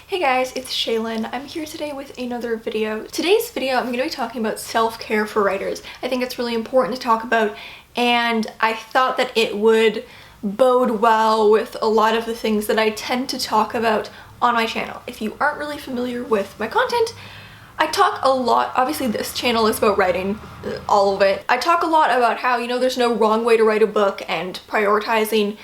Hey guys, it's Shaylin. I'm here today with another video. Today's video, I'm going to be talking about self-care for writers. I think it's really important to talk about, and I thought that it would bode well with a lot of the things that I tend to talk about on my channel. If you aren't really familiar with my content, I talk a lot, obviously this channel is about writing, all of it. I talk a lot about how, there's no wrong way to write a book and prioritizing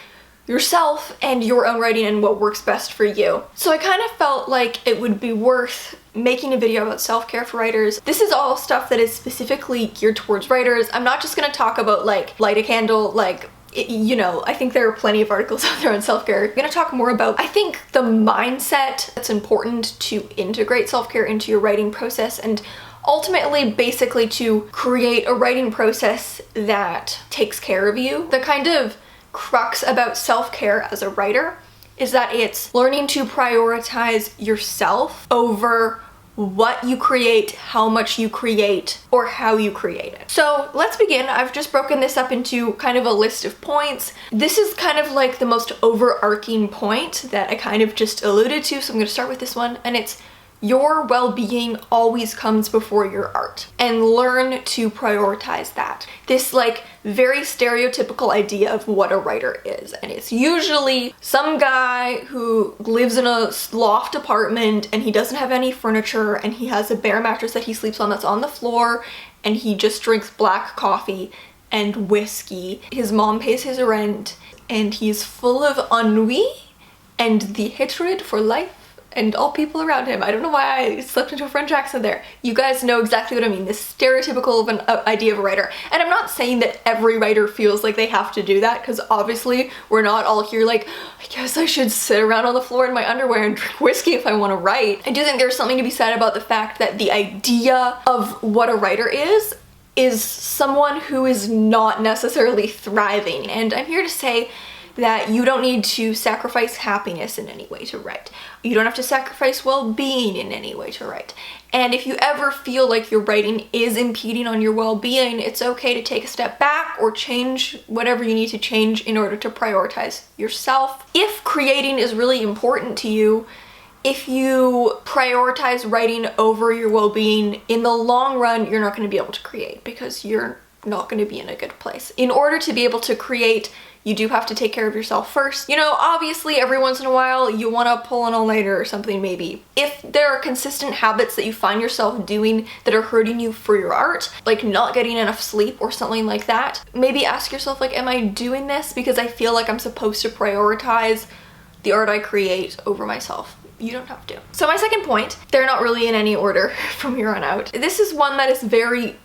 yourself and your own writing and what works best for you. So I kind of felt like it would be worth making a video about self-care for writers. This is all stuff that is specifically geared towards writers. I'm not just gonna talk about like light a candle, I think there are plenty of articles out there on self-care. I'm gonna talk more about, I think, the mindset that's important to integrate self-care into your writing process and ultimately basically to create a writing process that takes care of you. The kind of crux about self-care as a writer is that it's learning to prioritize yourself over what you create, how much you create, or how you create it. So let's begin. I've just broken this up into kind of a list of points. This is kind of like the most overarching point that I kind of just alluded to, so I'm going to start with this one, and it's your well-being always comes before your art, and learn to prioritize that. This very stereotypical idea of what a writer is, and it's usually some guy who lives in a loft apartment and he doesn't have any furniture and he has a bare mattress that he sleeps on that's on the floor, and he just drinks black coffee and whiskey. His mom pays his rent and he's full of ennui and the hatred for life and all people around him. I don't know why I slipped into a French accent there. You guys know exactly what I mean, this stereotypical of an idea of a writer. And I'm not saying that every writer feels like they have to do that, because obviously we're not all here like, I guess I should sit around on the floor in my underwear and drink whiskey if I want to write. I do think there's something to be said about the fact that the idea of what a writer is someone who is not necessarily thriving. And I'm here to say that you don't need to sacrifice happiness in any way to write. You don't have to sacrifice well-being in any way to write. And if you ever feel like your writing is impeding on your well-being, it's okay to take a step back or change whatever you need to change in order to prioritize yourself. If creating is really important to you, if you prioritize writing over your well-being, in the long run, you're not going to be able to create because you're not going to be in a good place. In order to be able to create, you do have to take care of yourself first. Obviously every once in a while you want to pull an all-nighter or something maybe. If there are consistent habits that you find yourself doing that are hurting you for your art, like not getting enough sleep or something like that, maybe ask yourself am I doing this because I feel like I'm supposed to prioritize the art I create over myself? You don't have to. So my second point, they're not really in any order from here on out. This is one that is very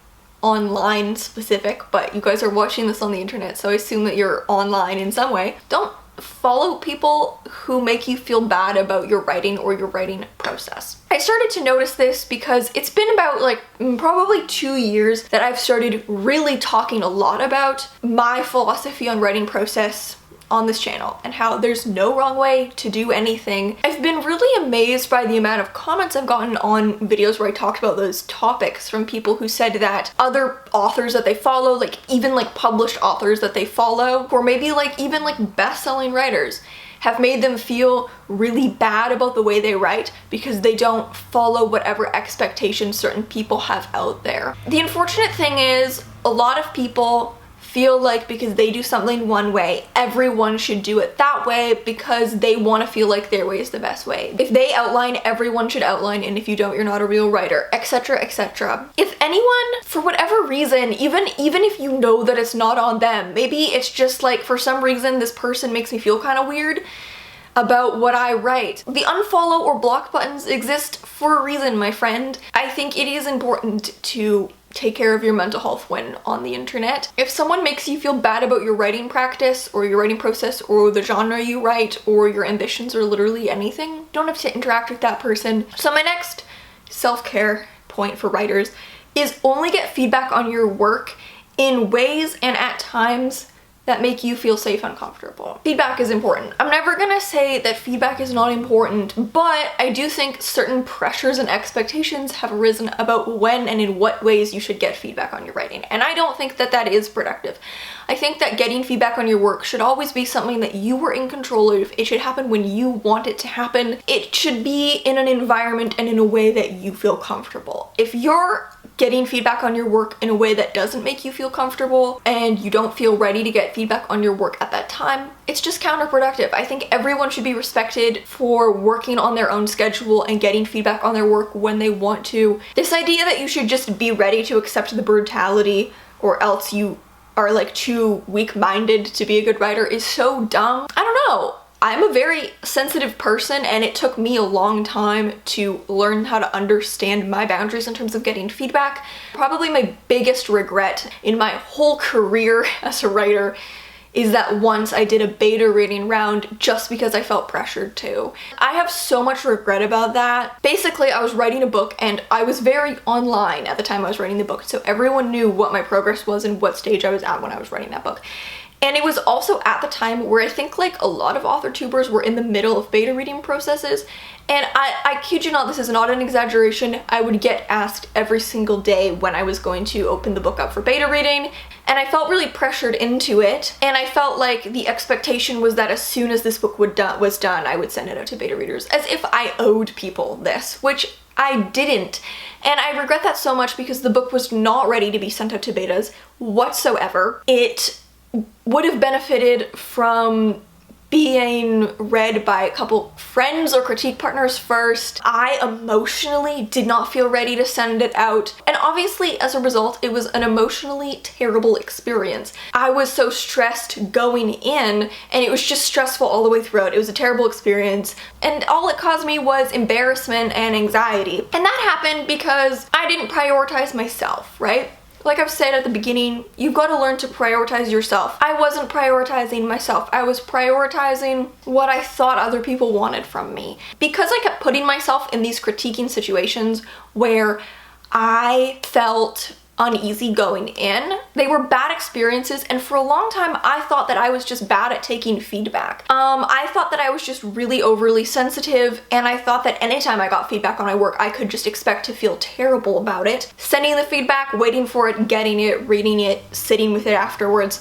online specific, but you guys are watching this on the internet, so I assume that you're online in some way. Don't follow people who make you feel bad about your writing or your writing process. I started to notice this because it's been about probably 2 years that I've started really talking a lot about my philosophy on writing process on this channel and how there's no wrong way to do anything. I've been really amazed by the amount of comments I've gotten on videos where I talked about those topics from people who said that other authors that they follow, even published authors that they follow, or maybe even best-selling writers, have made them feel really bad about the way they write because they don't follow whatever expectations certain people have out there. The unfortunate thing is a lot of people feel like because they do something one way, everyone should do it that way because they want to feel like their way is the best way. If they outline, everyone should outline, and if you don't, you're not a real writer, etc, etc. If anyone, for whatever reason, even if you know that it's not on them, maybe it's just for some reason this person makes me feel kind of weird about what I write. The unfollow or block buttons exist for a reason, my friend. I think it is important to take care of your mental health when on the internet. If someone makes you feel bad about your writing practice or your writing process or the genre you write or your ambitions or literally anything, you don't have to interact with that person. So my next self-care point for writers is only get feedback on your work in ways and at times that make you feel safe and comfortable. Feedback is important. I'm never gonna say that feedback is not important, but I do think certain pressures and expectations have arisen about when and in what ways you should get feedback on your writing, and I don't think that that is productive. I think that getting feedback on your work should always be something that you were in control of. It should happen when you want it to happen. It should be in an environment and in a way that you feel comfortable. If you're getting feedback on your work in a way that doesn't make you feel comfortable and you don't feel ready to get feedback on your work at that time, it's just counterproductive. I think everyone should be respected for working on their own schedule and getting feedback on their work when they want to. This idea that you should just be ready to accept the brutality or else you are like too weak-minded to be a good writer is so dumb. I don't know. I'm a very sensitive person, and it took me a long time to learn how to understand my boundaries in terms of getting feedback. Probably my biggest regret in my whole career as a writer is that once I did a beta reading round just because I felt pressured to. I have so much regret about that. Basically, I was writing a book and I was very online at the time I was writing the book, so everyone knew what my progress was and what stage I was at when I was writing that book. And it was also at the time where I think like a lot of author tubers were in the middle of beta reading processes. And I kid you not, this is not an exaggeration, I would get asked every single day when I was going to open the book up for beta reading. And I felt really pressured into it. And I felt like the expectation was that as soon as this book was done, I would send it out to beta readers, as if I owed people this, which I didn't. And I regret that so much because the book was not ready to be sent out to betas whatsoever. It would have benefited from being read by a couple friends or critique partners first. I emotionally did not feel ready to send it out, and obviously as a result it was an emotionally terrible experience. I was so stressed going in, and it was just stressful all the way throughout. It was a terrible experience, and all it caused me was embarrassment and anxiety. And that happened because I didn't prioritize myself, right? Like I've said at the beginning, you've got to learn to prioritize yourself. I wasn't prioritizing myself. I was prioritizing what I thought other people wanted from me. Because I kept putting myself in these critiquing situations where I felt uneasy going in, they were bad experiences, and for a long time I thought that I was just bad at taking feedback. I thought that I was just really overly sensitive, and I thought that anytime I got feedback on my work I could just expect to feel terrible about it. Sending the feedback, waiting for it, getting it, reading it, sitting with it afterwards.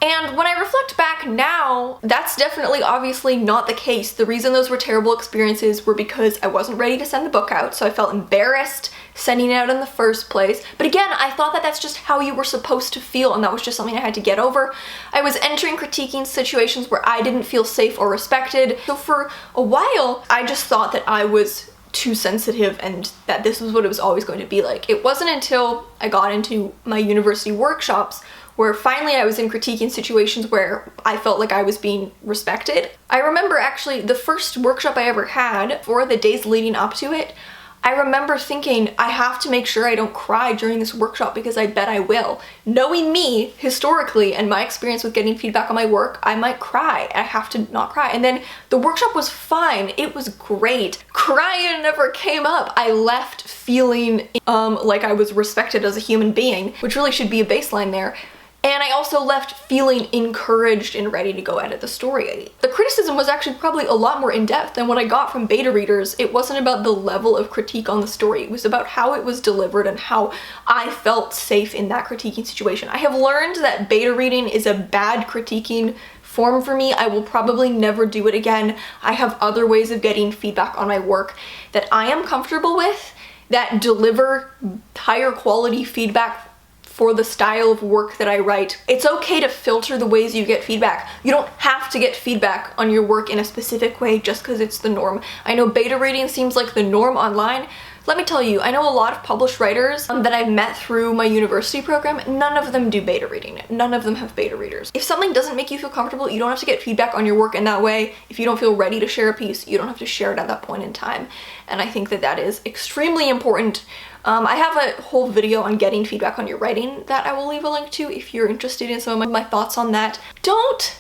And when I reflect back now, that's definitely obviously not the case. The reason those were terrible experiences were because I wasn't ready to send the book out, so I felt embarrassed sending it out in the first place. But again, I thought that that's just how you were supposed to feel, and that was just something I had to get over. I was entering critiquing situations where I didn't feel safe or respected. So for a while, I just thought that I was too sensitive and that this was what it was always going to be like. It wasn't until I got into my university workshops where finally I was in critiquing situations where I felt like I was being respected. I remember actually the first workshop I ever had, for the days leading up to it, I remember thinking, I have to make sure I don't cry during this workshop because I bet I will. Knowing me historically and my experience with getting feedback on my work, I might cry. I have to not cry. And then the workshop was fine. It was great. Crying never came up. I left feeling like I was respected as a human being, which really should be a baseline there. And I also left feeling encouraged and ready to go edit the story. The criticism was actually probably a lot more in-depth than what I got from beta readers. It wasn't about the level of critique on the story. It was about how it was delivered and how I felt safe in that critiquing situation. I have learned that beta reading is a bad critiquing form for me. I will probably never do it again. I have other ways of getting feedback on my work that I am comfortable with, that deliver higher quality feedback for the style of work that I write. It's okay to filter the ways you get feedback. You don't have to get feedback on your work in a specific way just because it's the norm. I know beta reading seems like the norm online. Let me tell you, I know a lot of published writers that I've met through my university program. None of them do beta reading. None of them have beta readers. If something doesn't make you feel comfortable, you don't have to get feedback on your work in that way. If you don't feel ready to share a piece, you don't have to share it at that point in time. And I think that that is extremely important. I have a whole video on getting feedback on your writing that I will leave a link to if you're interested in some of my thoughts on that. Don't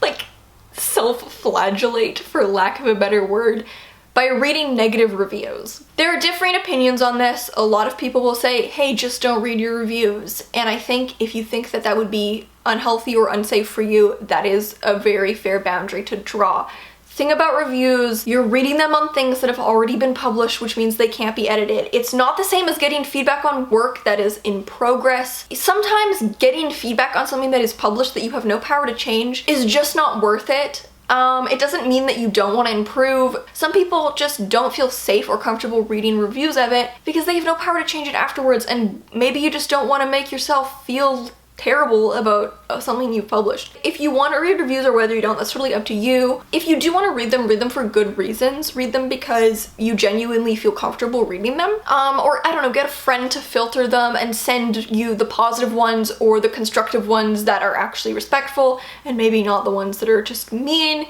like self-flagellate, for lack of a better word, by reading negative reviews. There are differing opinions on this. A lot of people will say, hey, just don't read your reviews. And I think if you think that that would be unhealthy or unsafe for you, that is a very fair boundary to draw. Thing about reviews, you're reading them on things that have already been published, which means they can't be edited. It's not the same as getting feedback on work that is in progress. Sometimes getting feedback on something that is published that you have no power to change is just not worth it. It doesn't mean that you don't want to improve. Some people just don't feel safe or comfortable reading reviews of it because they have no power to change it afterwards, and maybe you just don't want to make yourself feel terrible about something you've published. If you want to read reviews or whether you don't, that's totally up to you. If you do want to read them for good reasons. Read them because you genuinely feel comfortable reading them. Or I don't know, get a friend to filter them and send you the positive ones or the constructive ones that are actually respectful and maybe not the ones that are just mean.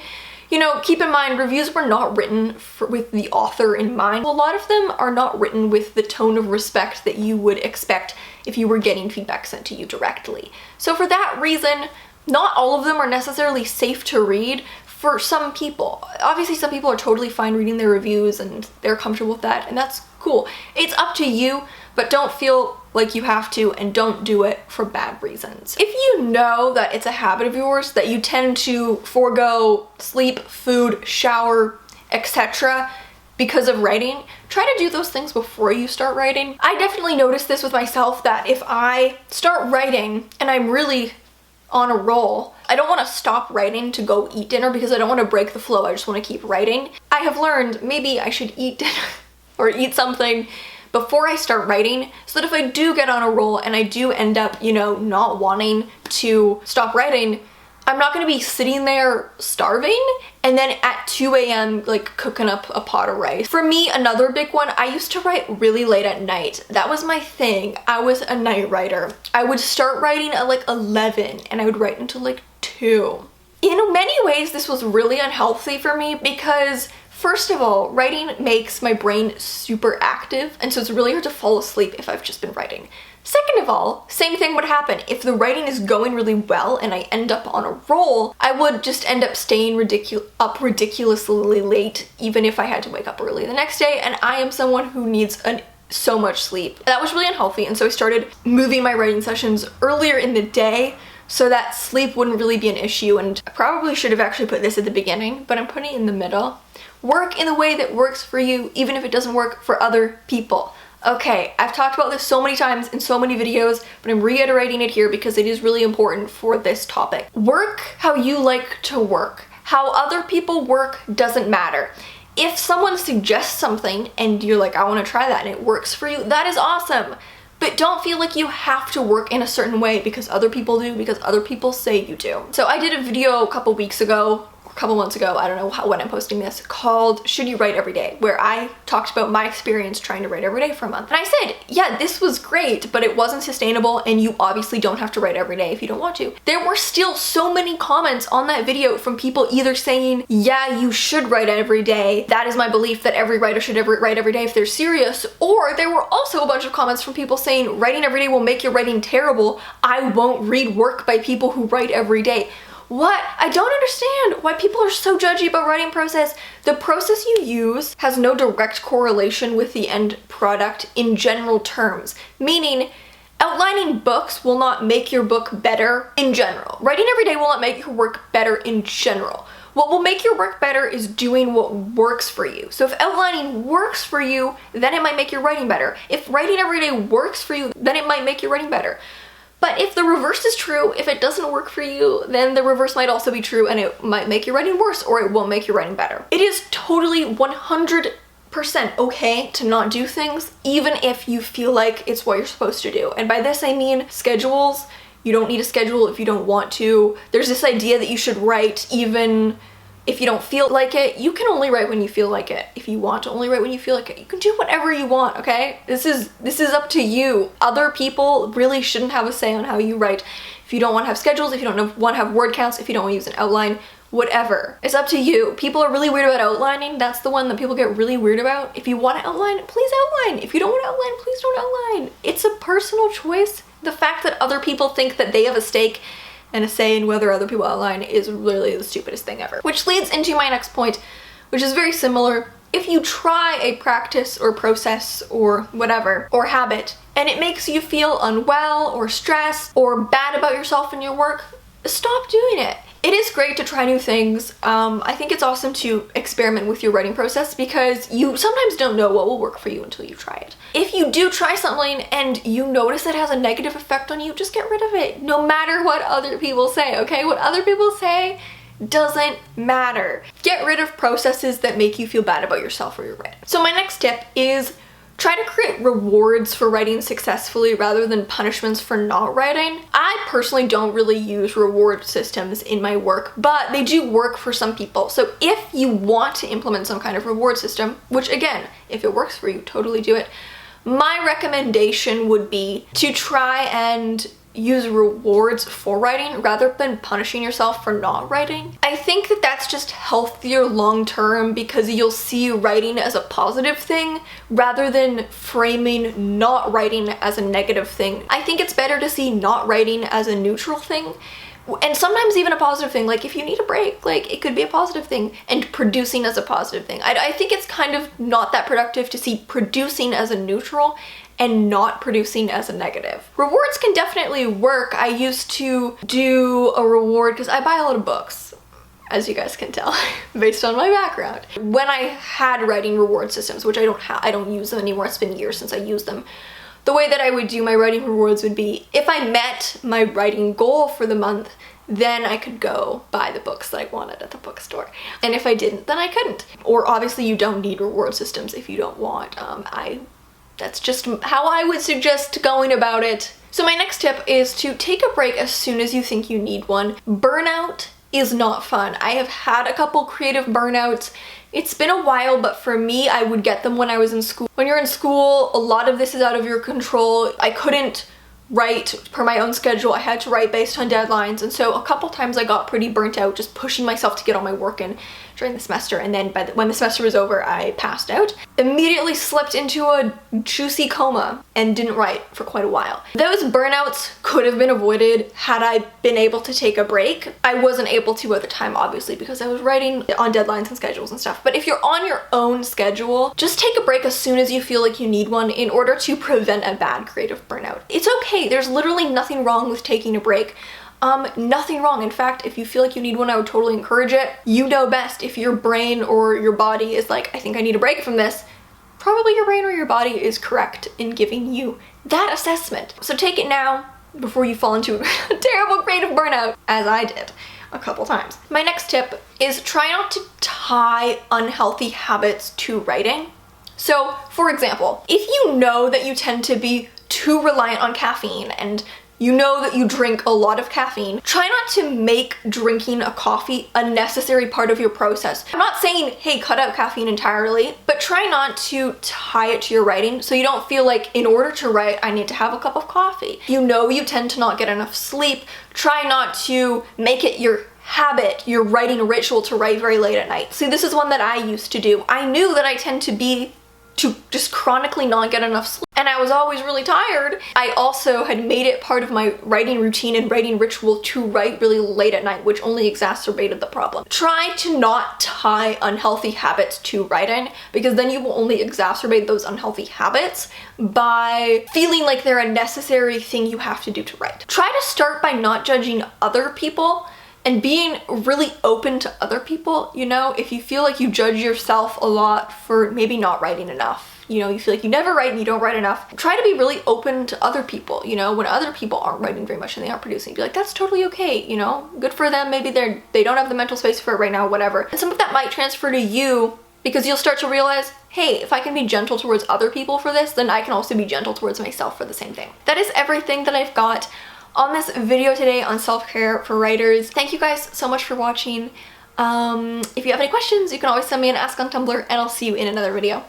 You know, keep in mind, reviews were not written with the author in mind. A lot of them are not written with the tone of respect that you would expect if you were getting feedback sent to you directly. So for that reason, not all of them are necessarily safe to read for some people. Obviously, some people are totally fine reading their reviews and they're comfortable with that, and that's cool. It's up to you, but don't feel like you have to, and don't do it for bad reasons. If you know that it's a habit of yours that you tend to forego sleep, food, shower, etc. because of writing, try to do those things before you start writing. I definitely noticed this with myself, that if I start writing and I'm really on a roll, I don't want to stop writing to go eat dinner because I don't want to break the flow. I just want to keep writing. I have learned maybe I should eat dinner or eat something before I start writing, so that if I do get on a roll and I do end up, you know, not wanting to stop writing, I'm not going to be sitting there starving and then at 2 a.m. like cooking up a pot of rice. For me, another big one, I used to write really late at night. That was my thing. I was a night writer. I would start writing at like 11 and I would write until like 2. In many ways, this was really unhealthy for me because first of all, writing makes my brain super active, and so it's really hard to fall asleep if I've just been writing. Second of all, same thing would happen. If the writing is going really well and I end up on a roll, I would just end up staying up ridiculously late, even if I had to wake up early the next day, and I am someone who needs so much sleep. That was really unhealthy, and so I started moving my writing sessions earlier in the day so that sleep wouldn't really be an issue, and I probably should have actually put this at the beginning, but I'm putting it in the middle. Work in the way that works for you, even if it doesn't work for other people. Okay, I've talked about this so many times in so many videos, but I'm reiterating it here because it is really important for this topic. Work how you like to work. How other people work doesn't matter. If someone suggests something and you're like, I want to try that, and it works for you, that is awesome. But don't feel like you have to work in a certain way because other people do, because other people say you do. So I did a video a couple weeks ago, couple months ago, I don't know when I'm posting this, called Should You Write Every Day, where I talked about my experience trying to write every day for a month. And I said, yeah, this was great, but it wasn't sustainable, and you obviously don't have to write every day if you don't want to. There were still so many comments on that video from people either saying, yeah, you should write every day, that is my belief that every writer should write every day if they're serious, or there were also a bunch of comments from people saying, writing every day will make your writing terrible, I won't read work by people who write every day. What? I don't understand why people are so judgy about writing process. The process you use has no direct correlation with the end product in general terms, meaning outlining books will not make your book better in general. Writing every day will not make your work better in general. What will make your work better is doing what works for you. So if outlining works for you, then it might make your writing better. If writing every day works for you, then it might make your writing better. But if the reverse is true, if it doesn't work for you, then the reverse might also be true, and it might make your writing worse, or it won't make your writing better. It is totally 100% okay to not do things, even if you feel like it's what you're supposed to do. And by this I mean schedules. You don't need a schedule if you don't want to. There's this idea that you should write even if you don't feel like it. You can only write when you feel like it. If you want to only write when you feel like it, you can do whatever you want, okay? This is up to you. Other people really shouldn't have a say on how you write. If you don't want to have schedules, if you don't want to have word counts, if you don't want to use an outline, whatever. It's up to you. People are really weird about outlining. That's the one that people get really weird about. If you want to outline, please outline. If you don't want to outline, please don't outline. It's a personal choice. The fact that other people think that they have a stake and a say in whether other people outline is really the stupidest thing ever. Which leads into my next point, which is very similar. If you try a practice or process or whatever, or habit, and it makes you feel unwell or stressed or bad about yourself in your work, stop doing it. It is great to try new things. I think it's awesome to experiment with your writing process because you sometimes don't know what will work for you until you try it. If you do try something and you notice it has a negative effect on you, just get rid of it, no matter what other people say, okay? What other people say doesn't matter. Get rid of processes that make you feel bad about yourself or your writing. So my next tip is try to create rewards for writing successfully rather than punishments for not writing. I personally don't really use reward systems in my work, but they do work for some people. So if you want to implement some kind of reward system, which again, if it works for you, totally do it. My recommendation would be to try and use rewards for writing rather than punishing yourself for not writing. I think that that's just healthier long term because you'll see writing as a positive thing rather than framing not writing as a negative thing. I think it's better to see not writing as a neutral thing, and sometimes even a positive thing. Like if you need a break, like it could be a positive thing, and producing as a positive thing. I think it's kind of not that productive to see producing as a neutral and not producing as a negative. Rewards can definitely work. I used to do a reward because I buy a lot of books, as you guys can tell, based on my background. When I had writing reward systems, which I don't use them anymore, it's been years since I used them. The way that I would do my writing rewards would be, if I met my writing goal for the month, then I could go buy the books that I wanted at the bookstore. And if I didn't, then I couldn't. Or obviously you don't need reward systems if you don't want. That's just how I would suggest going about it. So my next tip is to take a break as soon as you think you need one. Burnout is not fun. I have had a couple creative burnouts. It's been a while, but for me, I would get them when I was in school. When you're in school, a lot of this is out of your control. I couldn't write per my own schedule. I had to write based on deadlines, and so a couple times I got pretty burnt out just pushing myself to get all my work in during the semester, and then when the semester was over, I passed out. Immediately slipped into a juicy coma and didn't write for quite a while. Those burnouts could have been avoided had I been able to take a break. I wasn't able to at the time, obviously, because I was writing on deadlines and schedules and stuff. But if you're on your own schedule, just take a break as soon as you feel like you need one in order to prevent a bad creative burnout. It's okay. There's literally nothing wrong with taking a break. Nothing wrong. In fact, if you feel like you need one, I would totally encourage it. You know best. If your brain or your body is like, I think I need a break from this, probably your brain or your body is correct in giving you that assessment. So take it now before you fall into a terrible creative burnout, as I did a couple times. My next tip is try not to tie unhealthy habits to writing. So, for example, if you know that you tend to be too reliant on caffeine and you know that you drink a lot of caffeine, try not to make drinking a coffee a necessary part of your process. I'm not saying, hey, cut out caffeine entirely, but try not to tie it to your writing so you don't feel like in order to write, I need to have a cup of coffee. You know you tend to not get enough sleep. Try not to make it your habit, your writing ritual to write very late at night. See, this is one that I used to do. I knew that I tend to just chronically not get enough sleep, and I was always really tired. I also had made it part of my writing routine and writing ritual to write really late at night, which only exacerbated the problem. Try to not tie unhealthy habits to writing, because then you will only exacerbate those unhealthy habits by feeling like they're a necessary thing you have to do to write. Try to start by not judging other people and being really open to other people. You know, if you feel like you judge yourself a lot for maybe not writing enough, you know, you feel like you never write and you don't write enough, try to be really open to other people. You know, when other people aren't writing very much and they aren't producing, be like, that's totally okay, you know, good for them. Maybe they don't have the mental space for it right now, whatever. And some of that might transfer to you, because you'll start to realize, hey, if I can be gentle towards other people for this, then I can also be gentle towards myself for the same thing. That is everything that I've got on this video today on self-care for writers. Thank you guys so much for watching. If you have any questions, you can always send me an ask on Tumblr, and I'll see you in another video.